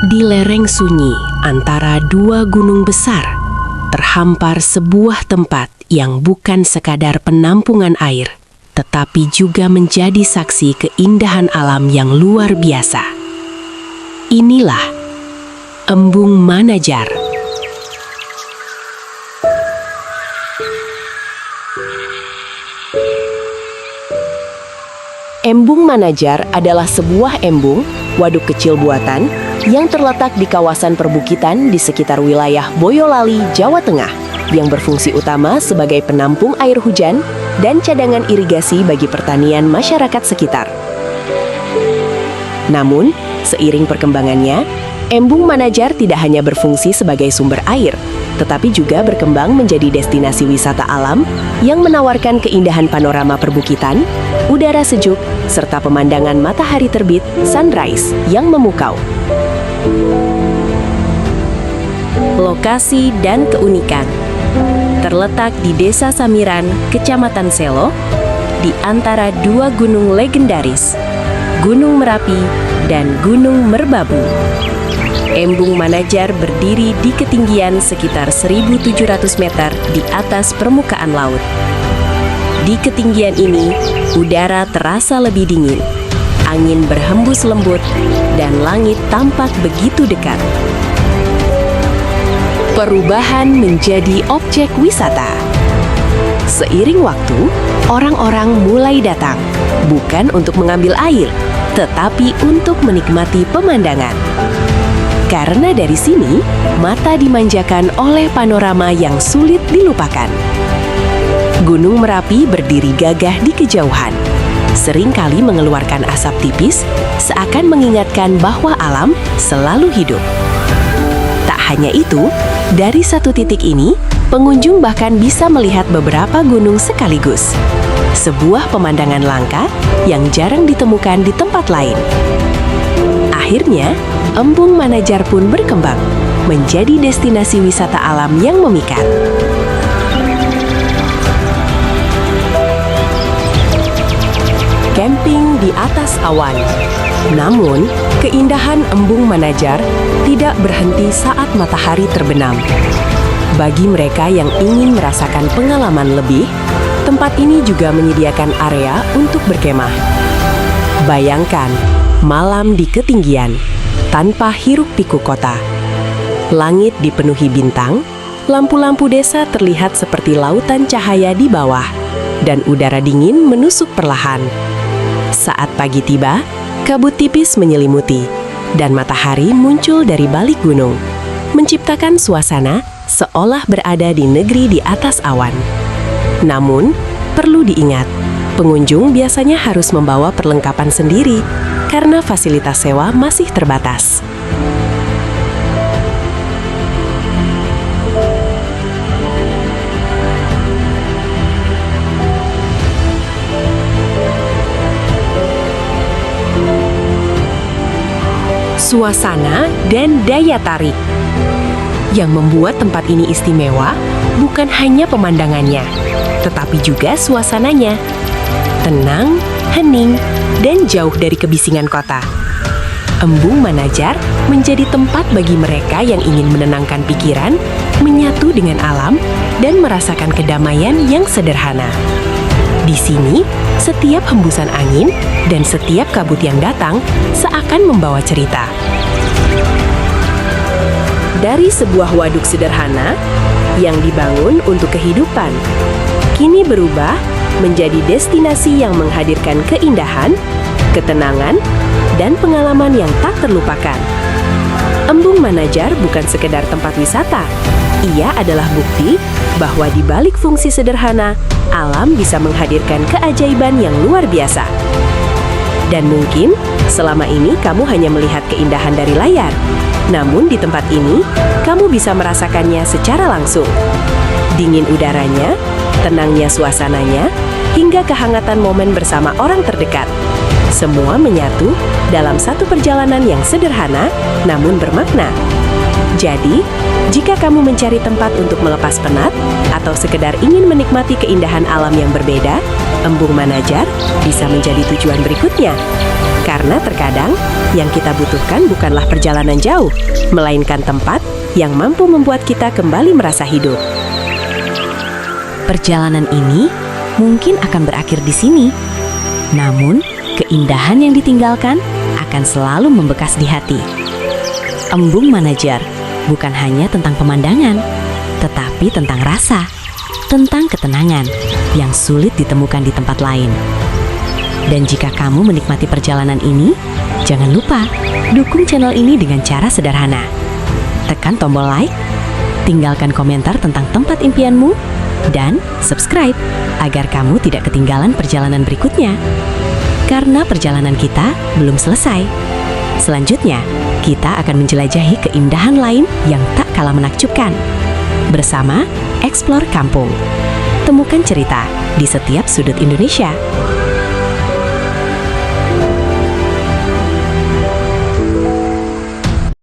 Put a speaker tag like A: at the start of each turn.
A: Di lereng sunyi antara dua gunung besar, terhampar sebuah tempat yang bukan sekadar penampungan air, tetapi juga menjadi saksi keindahan alam yang luar biasa. Inilah Embung Manajar. Embung Manajar adalah sebuah embung, waduk kecil buatan, yang terletak di kawasan perbukitan di sekitar wilayah Boyolali, Jawa Tengah, yang berfungsi utama sebagai penampung air hujan dan cadangan irigasi bagi pertanian masyarakat sekitar. Namun, seiring perkembangannya, Embung Manajar tidak hanya berfungsi sebagai sumber air, tetapi juga berkembang menjadi destinasi wisata alam yang menawarkan keindahan panorama perbukitan, udara sejuk, serta pemandangan matahari terbit sunrise yang memukau. Lokasi dan keunikan. Terletak di Desa Samiran, Kecamatan Selo, di antara dua gunung legendaris, Gunung Merapi dan Gunung Merbabu. Embung Manajar berdiri di ketinggian sekitar 1.700 meter di atas permukaan laut. Di ketinggian ini, udara terasa lebih dingin, angin berhembus lembut, dan langit tampak begitu dekat. Perubahan menjadi objek wisata. Seiring waktu, orang-orang mulai datang, bukan untuk mengambil air, tetapi untuk menikmati pemandangan. Karena dari sini, mata dimanjakan oleh panorama yang sulit dilupakan. Gunung Merapi berdiri gagah di kejauhan, seringkali mengeluarkan asap tipis, seakan mengingatkan bahwa alam selalu hidup. Tak hanya itu, dari satu titik ini, pengunjung bahkan bisa melihat beberapa gunung sekaligus. Sebuah pemandangan langka yang jarang ditemukan di tempat lain. Akhirnya, Embung Manajar pun berkembang menjadi destinasi wisata alam yang memikat. Camping di atas awan. Namun, keindahan Embung Manajar tidak berhenti saat matahari terbenam. Bagi mereka yang ingin merasakan pengalaman lebih, tempat ini juga menyediakan area untuk berkemah. Bayangkan, malam di ketinggian, tanpa hiruk-pikuk kota. Langit dipenuhi bintang, lampu-lampu desa terlihat seperti lautan cahaya di bawah, dan udara dingin menusuk perlahan. Saat pagi tiba, kabut tipis menyelimuti, dan matahari muncul dari balik gunung, menciptakan suasana seolah berada di negeri di atas awan. Namun, perlu diingat, pengunjung biasanya harus membawa perlengkapan sendiri karena fasilitas sewa masih terbatas. Suasana dan daya tarik. Yang membuat tempat ini istimewa bukan hanya pemandangannya, tetapi juga suasananya. Tenang, hening, dan jauh dari kebisingan kota. Embung Manajar menjadi tempat bagi mereka yang ingin menenangkan pikiran, menyatu dengan alam, dan merasakan kedamaian yang sederhana. Di sini, setiap hembusan angin dan setiap kabut yang datang seakan membawa cerita. Dari sebuah waduk sederhana yang dibangun untuk kehidupan, kini berubah menjadi destinasi yang menghadirkan keindahan, ketenangan, dan pengalaman yang tak terlupakan. Embung Manajar bukan sekedar tempat wisata. Ia adalah bukti bahwa di balik fungsi sederhana, alam bisa menghadirkan keajaiban yang luar biasa. Dan mungkin selama ini kamu hanya melihat keindahan dari layar. Namun di tempat ini, kamu bisa merasakannya secara langsung. Dingin udaranya, tenangnya suasananya, hingga kehangatan momen bersama orang terdekat. Semua menyatu dalam satu perjalanan yang sederhana, namun bermakna. Jadi, jika kamu mencari tempat untuk melepas penat, atau sekedar ingin menikmati keindahan alam yang berbeda, Embung Manajar bisa menjadi tujuan berikutnya. Karena terkadang, Yang kita butuhkan bukanlah perjalanan jauh, melainkan tempat yang mampu membuat kita kembali merasa hidup. Perjalanan ini mungkin akan berakhir di sini, namun keindahan yang ditinggalkan akan selalu membekas di hati. Embung Manajer bukan hanya tentang pemandangan, tetapi tentang rasa, tentang ketenangan yang sulit ditemukan di tempat lain. Dan jika kamu menikmati perjalanan ini, jangan lupa dukung channel ini dengan cara sederhana. Tekan tombol like, tinggalkan komentar tentang tempat impianmu, dan subscribe agar kamu tidak ketinggalan perjalanan berikutnya. Karena perjalanan kita belum selesai. Selanjutnya, kita akan menjelajahi keindahan lain yang tak kalah menakjubkan. Bersama Explore Kampung. Temukan cerita di setiap sudut Indonesia.